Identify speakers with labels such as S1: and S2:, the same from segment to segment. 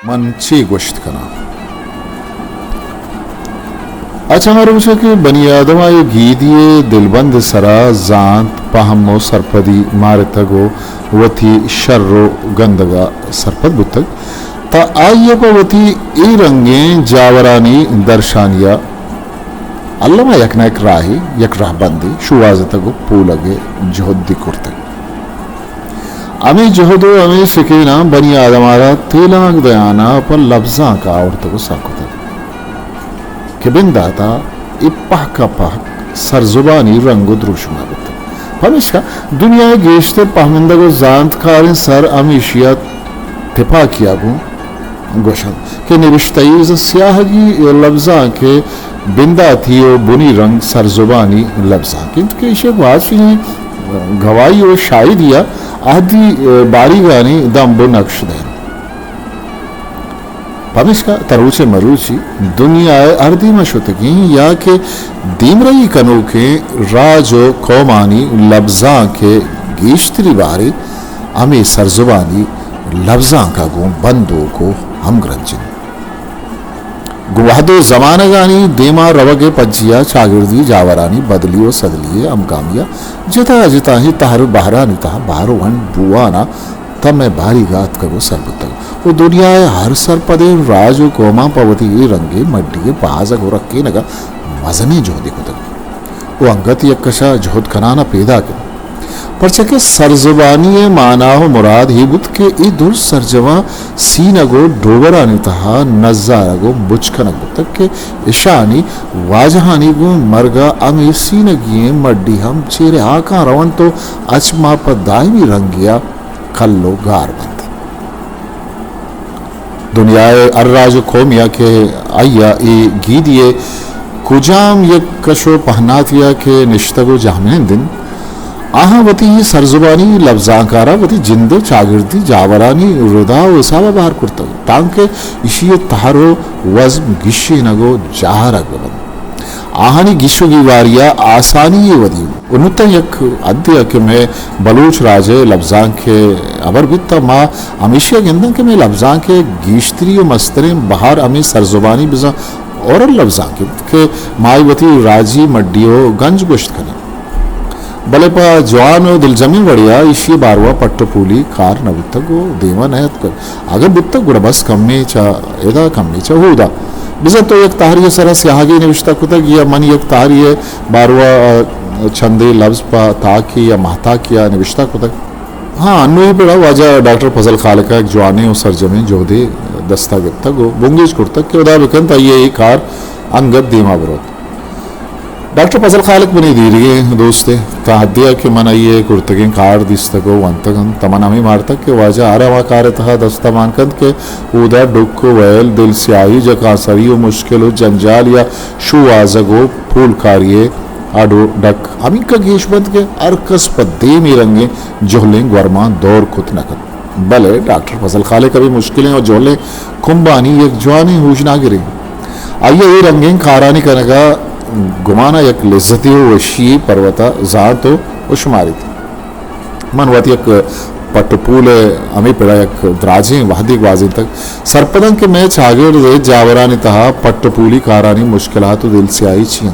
S1: मन ची गोश्त कना अच्छा मरूशा के बनी आदम आयो घी दिए दिलबंद सरा जांत पहमो सरपदी मारतगो वथी शर्रो गंदगा सरपद बुतक ता आइये वथी ई रंगे जावरानी दर्शानिया अल्लमा यकना एक राही यक राह बंदी शुवाजतगो पूलगे जोहद्दी कुर्ते अमी जोहदो अमी शिकीना बनी आदमारा तेलांग दयाना पर लफ्जा का औरतगो साकुता के बिंदाता इप्पह का पह सरजुबानी रंगो द्रुशमा बुता हमेशा दुनिया गेश्ते पहमिंदगो जानत कारिन सर अमीशिया तिपा किया गो गोशन के निविश्तईज स्याहगी लफ्जा के बिंदा थी ओ बुनी रंग सरजुबानी लफ्जा किंतु के इशे वाजी गवाही और शायदिया आदि बारी गानी दम्बो नक्श देन पमिश्का तरुचे मरुची दुनिया अर्दी मशुतगी या के दीमरई कनो के राजो कौमानी लफ्जा के गीश्तरी बारी अमे सरजुबानी लफ्जा का गो बंदो को हम ग्रंजन गुवादो जमाना गानी देमा रवगे पज्जिया चागिर्दी जावरानी बदली और सदलिए अमकामिया जिता जिता ही ताहर बहरानी तहा बाहरो वन बुआना तब मैं भारी गात कगो सरबत वो दुनिया हर सर पदे राजो कोमा पवती रंगे मड्डी पाज गो रखे नगा मजने जोहदी को तक वो अंगत यकशा जोहद खनाना पैदा के पर चके सरजुबानी माना हो मुराद ही बुत के ई दुर सरजवा सीनगो डोबरानी तहा नजारगो बुचकनक बुतक के इशानी वाजहानी गो मरगा अमे सीनगिए मड्डी हम चेरे आका रवन तो अचमा पर दायमी रंगिया कल्लो गार बंद दुनियाए अर्राजो खोमिया के आया ए गीदिए कुजाम ये कशो पहनातिया के निश्तगो जामिन दिन आहा वती सरजुबानी लफ्जाकारा वती जिंदो चागिर्दी जावरानी रुदा उसावा बाहर कुर्ता तांके इशिये तहारो वज़्म गिशी नगो जाहरा गबन आहानी गिशु की वारिया आसानी ये वदी उन्नत यक अद्य के मैं बलूच राजे लफ्जा के अबर बित्ता माँ अमीशिया गिंदन के मैं लफ्जा के गिश्तरी और मस्तरे बाहर अमी सरजुबानी बिजा और लफ्जा के माई वती राजी मड्डियो गंज गुश्त कने भले पा जवान दिलजमी बढ़िया इशी बारवा पट्टपूली कार नवित्तगो देवा नयत कर अगर बित्तक गुड़ा बस कम्मे चा एदा कम्मे चा होदा बिजा तो एक तारिय सरा स्याहगी निविष्टा कुतक या मन एक तारिय बारवा छंदे लफ्ज पा ताकी या महता किया निविष्टा कुतक हाँ अन्नु ही पड़ा वाजा डॉक्टर फजल खाल का एक जवाने और सरजमी जोधे दस्ता गित्तक गो बुंगेज कुर्तक के उदा बिकन ये कार अंगत दीमा बरोत डॉक्टर फजल खालिक बनी दीरिए दोस्ते तादिया के मन ये कुर्तगिन कार दिस्तगो वंतगन तमनामी मारतक के वाजा आरवा कार तहा दस्ता मानकंद के उदा डुक वैल दिल से आई जका सरियो मुश्किल जंजाल या शु आजगो फूल कारिये आडो डक अमी का गेशबंद के अरकस पद्दे में रंगे जोहले वर्मा दौर खुत नकद भले डॉक्टर फजल खालिक कभी मुश्किलें और जोहले कुंबानी एक जवानी हुश ना गिरे आइए ये रंगे खारानी कनगा गुमाना एक लिज्जती हो वशी पर्वता जात हो उशमारी थी मनवती एक पटपूल अमी पिड़ा एक द्राजे वादी वाजी तक सरपदंग के मैं छागिर दे जावरानी तहा पट्टपूली कारानी मुश्किलात दिल से आई छियन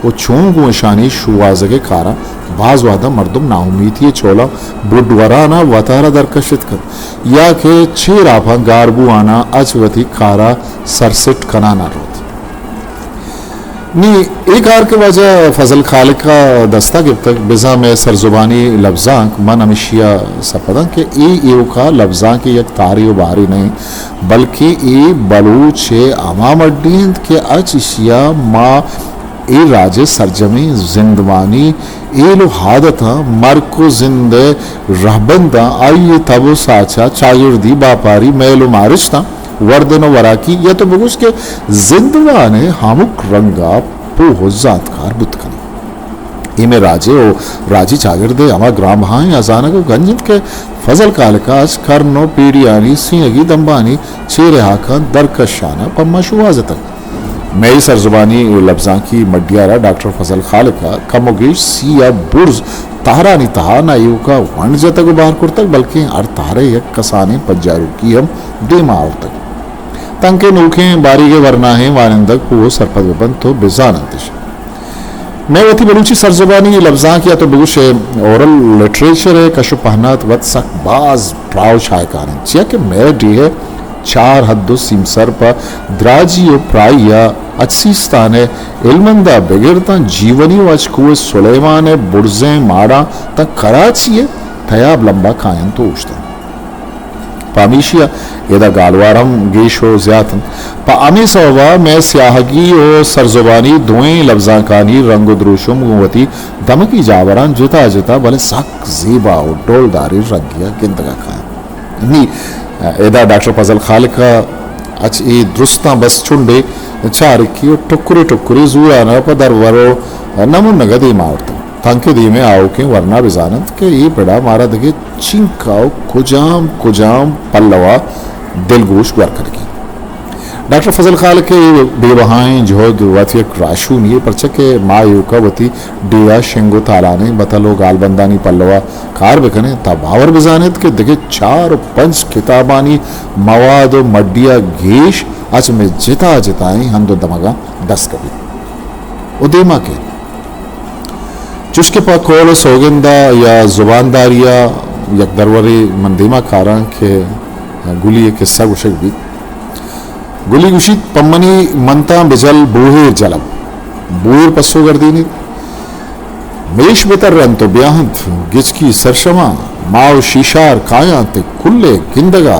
S1: वो छोंग वशानी शुवाजगे कारा बाज वादा मर्दम नाउमीद ये चोला बुडवराना वतारा दरकशित कर या के छे राफा गारबू आना अचवती कारा सरसिट कनाना रोत नी एक आर के वजह फजल खालिक का दस्ता गिब तक बिजा में सरजुबानी लफ्जांक मन अमिशिया सपदंग के ए का लफ्जांक की एक तारी बारी नहीं बल्कि ए बलूच अमामड्डीन के अचिशिया माँ ए राजे सरजमी जिंदवानी ए लो हादता मर को जिंद रहबंदा आई तबो साचा चायुर्दी बापारी मैलो मारिशता वर्दन वराकी या तो बगुस के जिंदवा ने हामुक रंगा पो जातकार बुतखनी इमे राजे ओ राजी चागिर दे अमा ग्राम हाई अजानक गंजित के फजल कालकाज करनो पीड़ियानी सिंहगी दंबानी चेरे हाकन दरकशाना पम्मा शुवाज तक मई सरजुबानी लफ्जा की मड्डियारा डॉक्टर फजल खाल का कमोगेश सिया बुर्ज तारानी तहाना यू का वण जतक बाहर कुर्तक बल्कि अर तारे यक कसाने पज्जारू की हम देमा तक तंके नूखे बारी के वरना है वानंदक वो सरपद बबन तो बेजानंतिश मैं वती बलूची सरजबानी लफ्जा किया तो बलूच ओरल लिटरेचर है कशु पहनात वत सक बाज प्राव शायकान चिया कि मैं डी है चार हद्दो सीमसर पर द्राजी प्राय अच्छीस्तान है इल्मंदा बेगिरता जीवनी वचकुए सुलेमान है बुर्जे माड़ा तक कराची है थयाब लंबा कायन तो उछता पामीशिया यदा गालवारम गेशो ज्यातन पामी सवा मैं स्याहगी और सरजुबानी दोएं लफ्जा कानी रंग द्रोशुम गुवती दमकी जावरान जुता जुता भले सक जीबा और डोलदारी रंगिया गिंदगा खान नी यदा डॉक्टर फजल खालिक का अच ए दुरुस्ता बस चुंडे चार की टुकड़े टुकड़े जुआना पदर वरो नमु नगदी मारता तांके दी में आओ के वरना बिजानत के ये बड़ा मारा दगे चिंकाओ कुजाम कुजाम पल्लवा दिलगोश वर करके डॉक्टर फजल खाल के बेबहाएं जोहद वती राशून ये परचे के मायू का वती डिया शेंगो तालाने बतलो गालबंदानी पल्लवा कार बेकने तबावर बिजानत के दगे 4-5 किताबानी मवाद मड्डिया गेश आज में जिता जिताएं हम दो दमगा 10 कभी उदेमा के चुस्के पा कोल सोगंदा या जुबानदारिया यक दरवरे मंदीमा कारा के गुली किस्सा गुशक भी गुली गुशित पम्मनी मनता बिजल बूहे जलब बूर पस्सो गर्दीनी मेश बेतर रन तो ब्याहंत गिचकी सरशमा माओ शीशार कायांत कुल्ले गिंदगा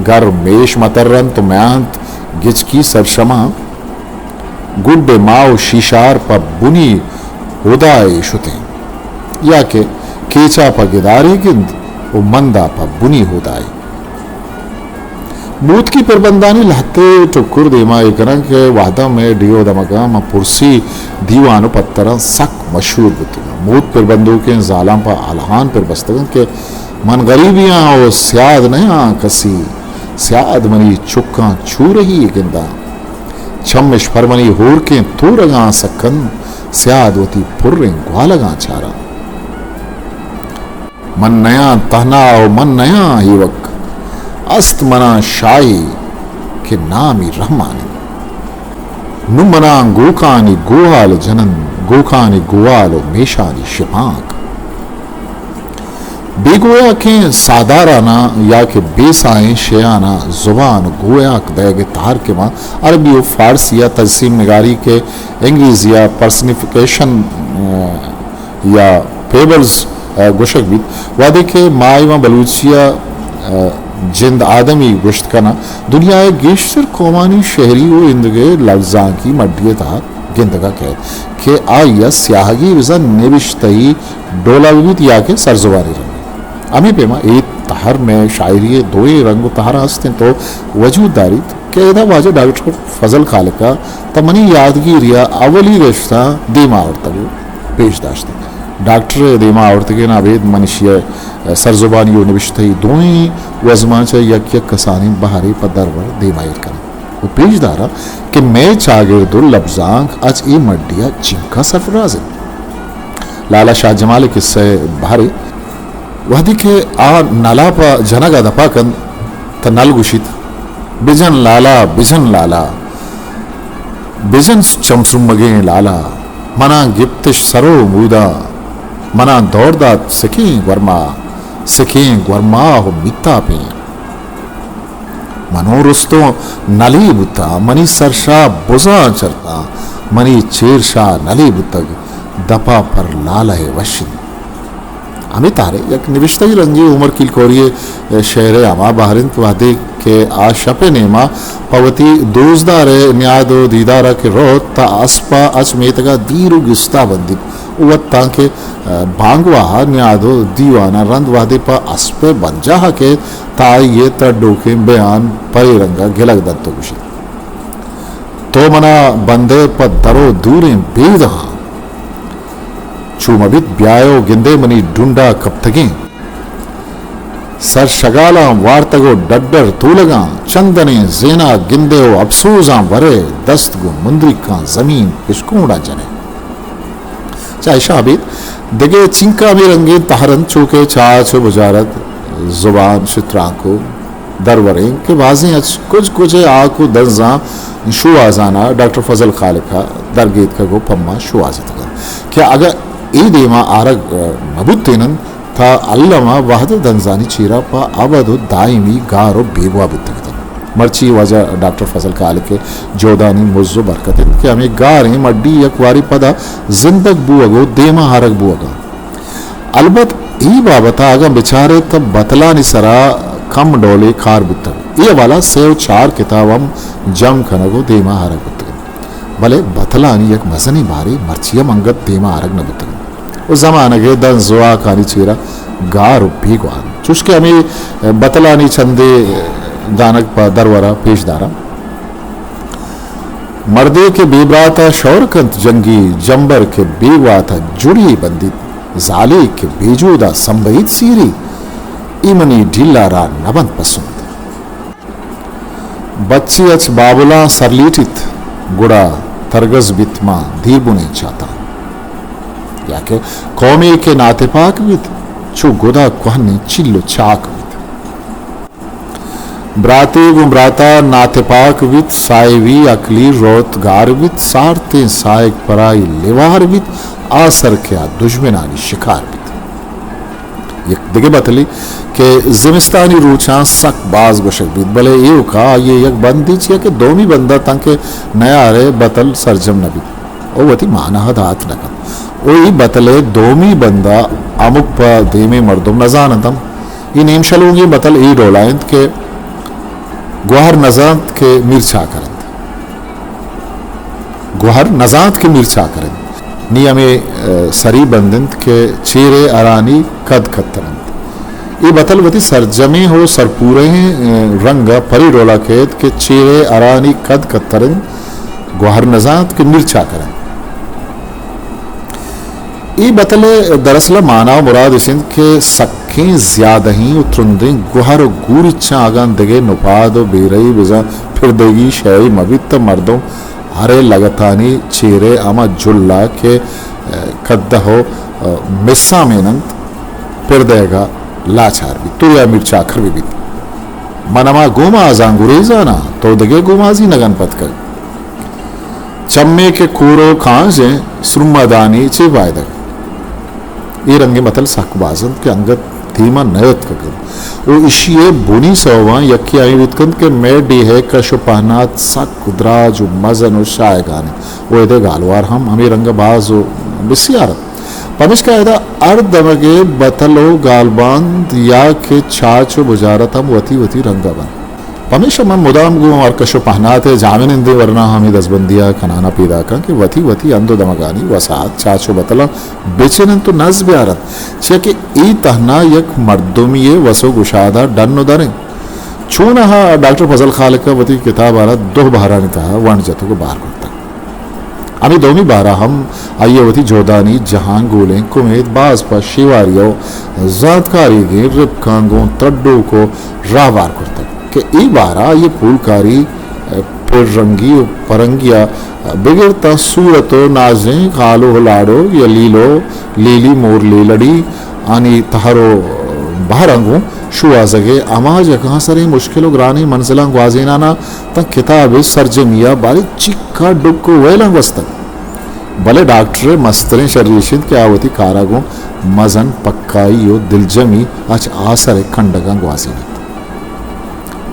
S1: घर मेश मतरन तो म्यांत गिचकी सरशमा गुड्डे माओ शीशार पर बुनी उदाए शुते या के केचा पर गिदारी गिंद वो मंदा पर बुनी होदाई मूत की परबंदानी लहते टुकुर देमा एकरा के वादा में डियो दमगा म पुरसी दीवानो पत्तरा सक मशहूर बुतगा मूत परबंदों के जालाम पर अलहान पर बस्तगन के मन गरीबियां और स्याद नया कसी स्याद मनी चुक्का छू रही गिंदा छम्मिश फरमनी होर के तो रगा सकन स्याद होती पुर्रें ग्वालगा चारा मन नया तहना और मन नया ही वक्त अस्त मना शाही के नामी रहमानी नुमना गोकानी गोहाल जनन गोकानी गोवालो मेशानी शिपाक बेगोया के सादाराना या के बेसाएं शेयाना जुबान गोया दयागे तार के मां अरबी और फारसी या तजसीम निगारी के अंग्रेजी या पर्सनिफिकेशन या फेबल्स गुशक भी वादे के मायवा बलूचिया जिंद आदमी गुश्त कना दुनिया गेशर कौमानी शहरी व इंदगे लफ्जा की मड्डिय था गिंदगा कह के आया स्याहगी विजा निविश्तई डोला विवित या के सरजुबारी रंग अमी पेमा एक तहर में शायरी दोए रंग तहर हंसते तो वजूदारी केदा वाजे डॉक्टर फजल खालिका तमनी यादगिरिया अवली रिश्ता दीमा और तब पेशदाश्त डॉक्टर दीमा औरत के नावेद मनुष्य सरजुबानी निविश्तई दोई वजमा च यक यक कसानी बहारी पदरवर दीमायर कर वो पेशदारा कि मैं चागिरदुल लफ्जांक आज ई मड्डिया चिंका सरफराज लाला शाह जमाल किस्से भारी वहदी के आ नला पा जनगा दपाकन त नल गुशित बिजन लाला बिजन चमसुमगे लाला मना गिप्तिश सरो मूदा मना दौड़दा सिखें वर्मा हो मित्ता पे मनोरुस्तो नली बुता मनी सरशा बुजा चरता मनी चेरशा नली बुतग दपा पर लाल है वशिन हमें तारे एक निविष्ट रंगी उमर किल कोरिए शेर अमा बहरिंत वादे के आशपे नेमा पवती दोजदारे न्यादो दीदारा के रोत ता अस्पा अचमेतगा दीरु गिस्ता बंदी उवत्ता के भांगवा न्यादो दीवाना रंद वादे पा अस्पे बंजा के ताई ये तड्डो के बयान परे रंगा गिलक दत्तो कुशी तो मना बंदे पर दरो दूरें बेदहा चूमबित ब्यायो गिंदे मनी ढूंढा कप्तगे सर शगाला वार्तगो डड्डर तूलगा चंदने जेना गिंदे अफसूजा वरे दस्त गो मुंद्रिका जमीन पिशकूड़ा जने चाहे शाबित दिगे चिंका में रंगे तहरन चूके चाच बुजारत जुबान शित्राको दरवरें के वाजें अच कुछ कुछ आकु दर्जा शु आजाना डॉक्टर फजल खालिका दरगेत का गो पम्मा शु आजत क्या अगर ई देमा आरग मबुत्तेनन था अल्लमा वहद दंजानी चीरा पा अबदु दाइमी गारो बेगवा बितक मर्ची वजह डॉक्टर फजल खालिके जोदानी मुज्जो बरकत कि हमें गारें मड्डी यकवारी पदा जिंदग बुअगो देमा हारग बुअगा अलबत ई बाबता आगा बेचारे तब बतला निसरा कम डोले खार बुत्तग ये वाला सेव चार किताबम जम खनगो देमा हारग बुत्तग भले बतलानी एक मजनी बारी मर्चिया मंगत देमा हारग न बुत्तग उस जमाने के दन जुआ कानी चीरा गार भीगवान चुस्के हमें बतलानी चंदे दानक पर दरवरा पेशदारा मर्दे के बेबराता शौरकंत जंगी जंबर के बेवाता जुड़ी बंदी जाले के बेजूदा संबईत सीरी इमनी ढिल्लारा नबंद पसंद बच्ची अच बाबुला सरलीटित गुड़ा तरगज बितमा दीबुने चाहता याके कौमे के नातेपाक विद चु गुदा कुहनी चिल्लो चाक ब्राते गुमराता नातेपाक वित सायवी अकली रोत गारवित सारते सायक पराई लेवार वित आसर क्या दुश्मनानी शिकार वित एक दिगे बतली के जिमिस्तानी रूचा सक बाज गोशक बित भले ये का ये एक बंदी छिया के दोमी बंदा तंके नया रे बतल सरजम नबी ओ वती माना दात नकत ओ ई बतले दोमी बंदा अमुक प देमे मर्दम नजानतम ई नेम शलूंगी बतल ई रोलायंत के गुहर नजात के मिर्चा करंद गुहर नजात के मिर्चा करंद नियमे सरी बंदंत के चेरे अरानी कद कत्तरंद ये बतलवती सरजमे हो सरपूरे रंग परी रोला खेत के चेरे अरानी कद कत्तरंद गुहर नजात के मिर्चा करंद ये बतले दरअसल माना मुराद सिंध के सखें ज्यादा ही उतरुंदे गुहर गूरिच्छा आगान दगे नुपादो बेरई बिजा फिर देगी शहरी मबित मर्दों हरे लगतानी चेरे आमा जुल्ला के कद्दा हो मिस्सा मेनंत फिर देगा लाचार भी तुरिया मिर्चा खर भी मनमा गोमा आजांगुरेजा ना तो दगे गोमाजी नगन पतकर चम्मे के कूरो खांजे सुरमदानी चे वायदक ये रंगे मतल सकबाजन के अंगत धीमा नयत कगन वो इशिये बुनी सवा यक्की आई वितकंद के मैं डी है कशो पहनात सक कुदरा जो मजन और शाय गाने वो इधर गालवार हमें रंग बाज बिस्यार पमिश का इधर अर्धमगे बतलो गालबांद या के छाचो बुजारत हम वती वती रंगा बन पमिश हम मुदाम गो और कशो पहनाते जामिन इंदे वरना हमें दसबंदिया खनाना पैदा का कि वती वती अंदो दमगानी वसात चाचो बतला बेचेन तो नज ब्यारत छे कि ई तहना यक मर्दुमिये वसो गुशादा डन्नो दरे छूना हा डॉक्टर फजल खालिका वती किताब आरा दो बहारानी था वन जतो को बाहर करता अमी दोमी बारा हम आइए वती जोदानी जहां गोले कुमेद बाज पर शिवारियो जातकारी गे रिप कांगो तड्डो को राहवार करता कि ई बारा ये फूलकारी फिर रंगी परंगिया बिगड़ता सूरतो नाजे कालो लाडो या लीलो लीली मोर लीलड़ी आनी तहरो बहरंगो शुआ जगे आमाज कहाँ सरे मुश्किलों ग्रानी मंजिला ग्वाजेनाना तक किताब सरजमिया बारी चिक्का डुक्को वेलंग वस्तक भले डॉक्टर मस्तरे शरीशिद के आवती कारागो मजन पक्काई यो दिलजमी आज आसरे खंडगा ग्वाजेना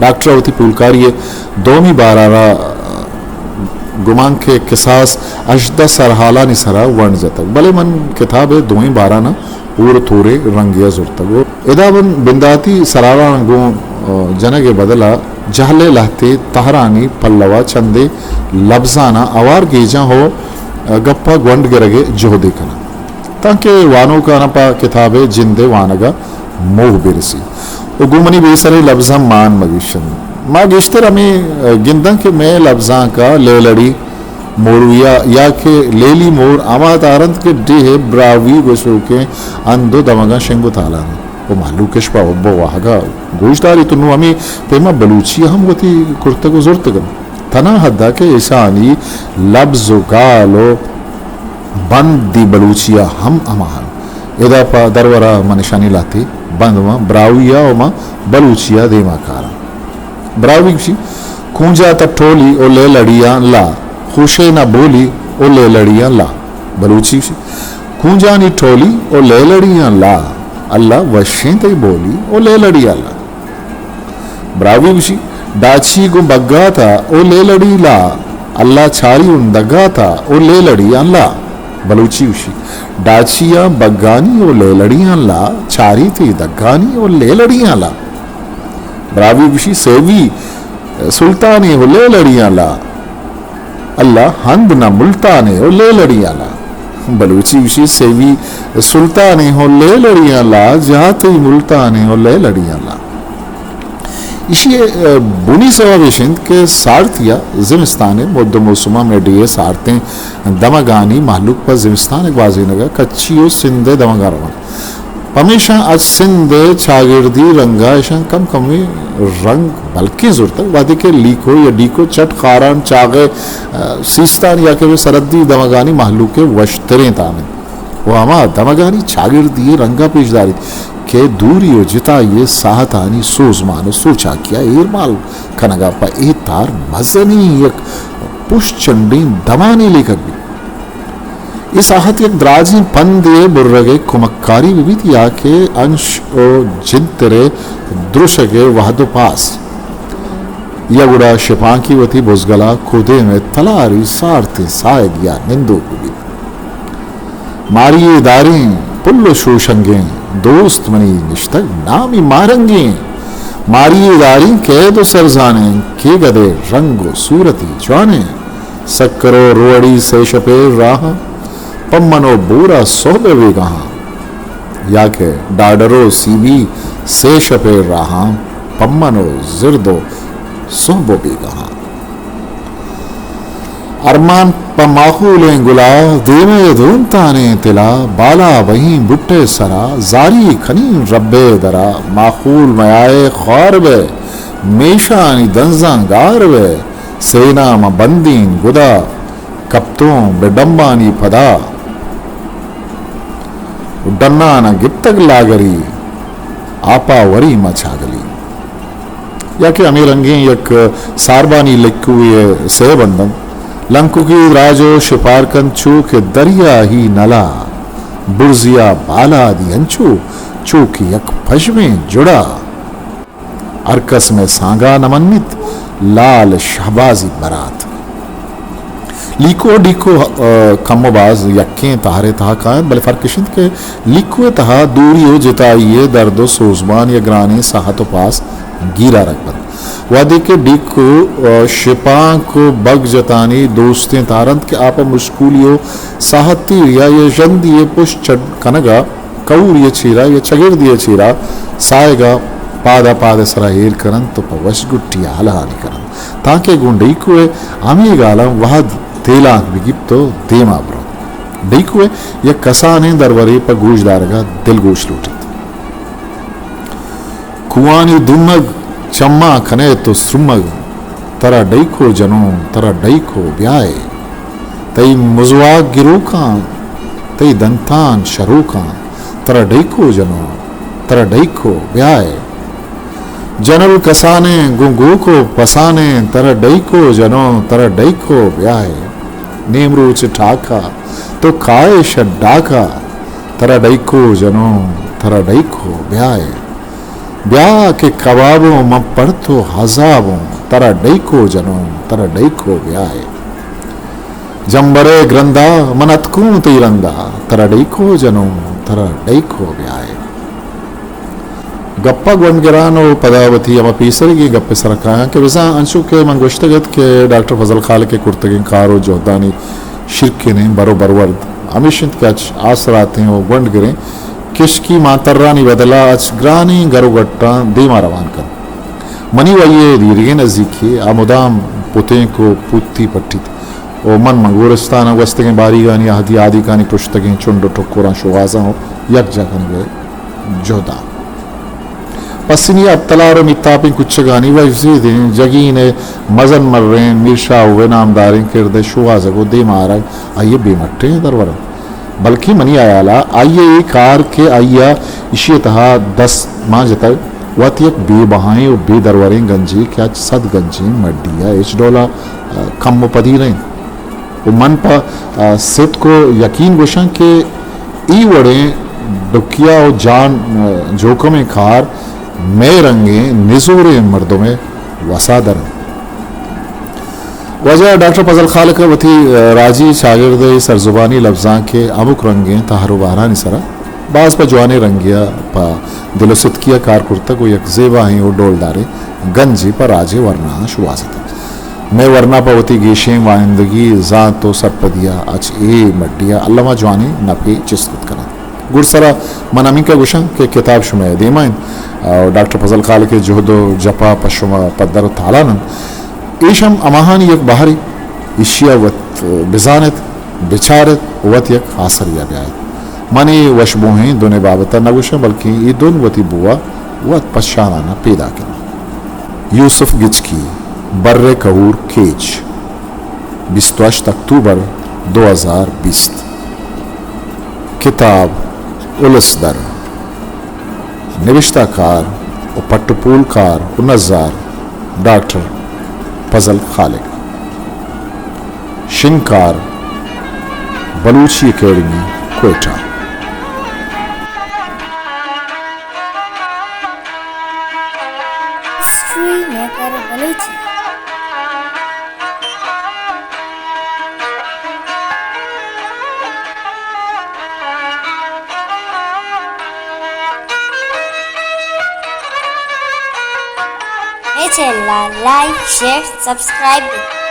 S1: डॉक्टर अवती पुलकारिये दोमी बारारा गुमान के किसास अजदा सरहाला निसरा वर्ण जतक भले मन किताब है दोई बाराना ऊर थोरे रंगिया जुर्तगो इदावन बिंदाती सरारा रंगो जनगे बदला जहले लहते तहरानी पल्लवा चंदे लफ्जाना अवार गेजा हो गप्पा ग्वंड गिरगे जो देखना ताकि वानो का नपा किताबे जिंदे वानगा मोह बिरसी गुमनी बेसरे लफ्जा मान मगिशन मागिश्तर हमें गिंदन के मैं लफ्जा का ले लड़ी मोरुया या के लेली मोर आमा तारंत के डे ब्रावी बसो के अंदो दमगा शेंगो ताला वो मालू के शपा वो वाहगा गोश्तारी तुनु हमें पेमा बलूची हम वती कुर्ते को जोरत गन तना हद्दा के ईसानी लफ्ज गालो बंदी बलूचिया हम अमान इदा पा दरवरा मनशानी लाती बंदमा ब्राविया ओमा बलूचिया देमा कारा ब्राविक्षी खूंजा टोली ओ ले लड़ियां ला खुशे ना बोली ओ ले लड़ियां ला। बलूची खूंजा नी टोली ओ ले लड़ियां ला अल्लाह वशें तई बोली ओ ले लड़ियां ला। ब्राविक्षी डाची को बग्गा था ओ ले लड़ी ला अल्लाह छारी उन दग्गा था ओ ले लड़ियां ला। बलूची उशी डाचिया बग्गानी ओ ले लड़ियां ला छारी थी दग्गानी ओ ले लड़ियां ला। ब्रावी उशी सेवी सुल्तानी ओ ले लड़ियां ला अल्लाह हंद न मुल्ताने ओ ले लड़ियां ला। बलूची उशी सेवी सुल्तानी हो ले लड़ियां ला जाते मुल्ताने ओ ले लड़ियां ला। इसी बुनी सवाविशिंद के सार्थिया जिमिस्तान मुद्द मौसुमा में डिये सारते दमगानी मालूक पर जिमिस्तान एक वाजी नगर कच्चियो सिंधे दमगारवा हमेशा आज सिंधे छागिरदी रंगा ऐसा कम कमी रंग बल्कि जरूरत वादी के लीको या डीको चट खारान चागे सिस्तान या के सरद्दी दमगानी मालूक के वश्तरे ताने वो हमा दमगानी छागिरदी रंगा पेशदारी के दूरियो जिता ये साहतानी सोजमान सोचा किया एरमाल खनगा पा ए तार मजनी एक पुष्चंडी दमाने लेकर भी इस आहत एक द्राजी पंदे बुर्रगे कुमक्कारी विविधिया के अंश ओ जिंतरे दृश्यगे वहदो पास यगुड़ा शिपांकी वती बुजगला खुदे में तलारी सारते साय गया निंदो भी मारिये दारें पुल्लो शोशंगे दोस्त मनी निश्तक नामी मारंगे मारिये दारी कह दो सरजाने के गदे रंगो सूरती जाने सक्करो रोड़ी से शपे राह पम्मनो बोरा सोबे वे गहा या के डाडरो सीबी से शपे राह पम्मनो जिर्दो सोबो बे गहा। अरमान पमाखूले गुला देवे धूमताने तिला बाला वहीं बुट्टे सरा जारी खनी रब्बे दरा माखूल मयाए ख्वारबे मेशानी दंजा गारबे सेना म बंदीन गुदा कप्तों बेडम्बानी फदा डन्ना न गिप्तक लागरी आपा वरी मछागली या कि अमीर अंगे यक सारबानी लिखुए से बंदन लंकु की राजो शिपारकन चूक दरिया ही नला बुर्जिया बाला दी अंचू चूक यक फजमें जुड़ा अरकस में सांगा नमन्नित लाल शहबाजी बरात लीको डीको कमोबाज यक्के तहारे तहा का बल फरकिशिंद के लिखो तहा दूरियो जिताइए दर्दो सोजबान या ग्रानी साहतो पास गिरा रखबत वादे के डीको शिपा को बग जतानी दोस्तें तारंत के आप मुश्कुलियो साहती या ये जंद ये पुश कनगा कौर ये चीरा ये चगिर दिए चीरा साएगा पादा पादे सरा हेर करन तो पवश गुट्टी हालहानी करन ताके गुंडी को आमी गालम वहद तेला बिगिप तो देमा ब्रो डीको ये कसाने दरवरे पर गोशदारगा दिल गोश लूटित कुआनी दुमग चम्मा खने तो सुमग तरा डईको जनो तरा डईको ब्याए तई मुजवा गिरोका तई दंतान शरोका तरा डईको जनो तरा डईको ब्याए जनल कसाने गुंगो को पसाने तरा डईको जनो तरा डईको ब्याए नेमरूच ठाका तो काय डाका तरा डईको जनो तरा डईको ब्याए ब्याह के कबाबों म पड़तो हजाबों तरा डईको जनो तरा डईको ब्याए जंबरे ग्रंदा मनतकूं तीरंदा तरा डईको जनो तरा डईको ब्याए गप्पा गुणगिरानो पदावती अमा पीसरी की गप्पे सरकाया के विजा अंशु के मंगोश्तगत के डॉक्टर फजल खाल के कुर्तगी कारो जोहदानी शिरके ने बरो बरवर्द अमिशिंत के आसराते हैं वो गुंड गिरे किशकी मातर्रानी बदला अचग्रानी गरुगट्टा दीमा रवान कर मनी वये दीर्घे नजदीकी आमुदाम पुते को पुत्ती पट्टी ओ मन मंगोरस्तान वस्तगे बारी गानी आदि आदि कानी पुस्तकें चुंडो टोकोरा शुवाजा हो यक जगन गए जोदा पसिनी अब तलारो मितापी कुछ गानी वजी दे जगी ने मजन मर रहे मिर्शा हुए नामदारी किरदे शुवाजा को दे मारा आइए बेमट्टे दरवर बल्कि मनी आयाला आइए कार के आइया इशी तहा 10 माह तक वत यक बेबहाएं और बेदरवरें गंजी क्या सद गंजी मड्डिया एच डोला कम पदी रहे वो मन पर सित को यकीन गुशन के ई वड़े डुकिया और जान जोकम खार मैं रंगे निजूर मर्दों में वसादर वजह डॉक्टर फजल खालिक वती राजी शागिर्द सरजुबानी लफ्जा के अमुक रंगे तहारो बहरानी सरा बाज पर जवानी रंगिया पा दिलो सितकिया कार कुर्ता को यक जेबा हैं वो डोलदारे गंजी पर राजे वरना शुवासत मैं वरना पवती गेशें वाइंदगी जा तो सरपदिया अच ए मड्डिया अल्लामा जवानी नपी चिस्तुत करा गुरसरा मनामी का गुशन के किताब शुमे देमाइन और डॉक्टर फजल खालिक के जोहदो जपा पशुमा पद्दर तालानन ईशम अमाहानी यक बाहरी इशिया वत बिजानत बिचारत वत यक आसरिया ब्यायत मानी वशबो हैं दोने बाबता न गुशा बल्कि ये दोन वती बुआ वत पशाना पैदा कर यूसुफ गिचकी बर्रे कहूर केज 28 अक्टूबर 2020 किताब उलसदर निविश्ताकार और पट्टपूलकार और नज़ार doctor Fazal Khaliq Shinkar Balochi academy Quetta
S2: channel like share subscribe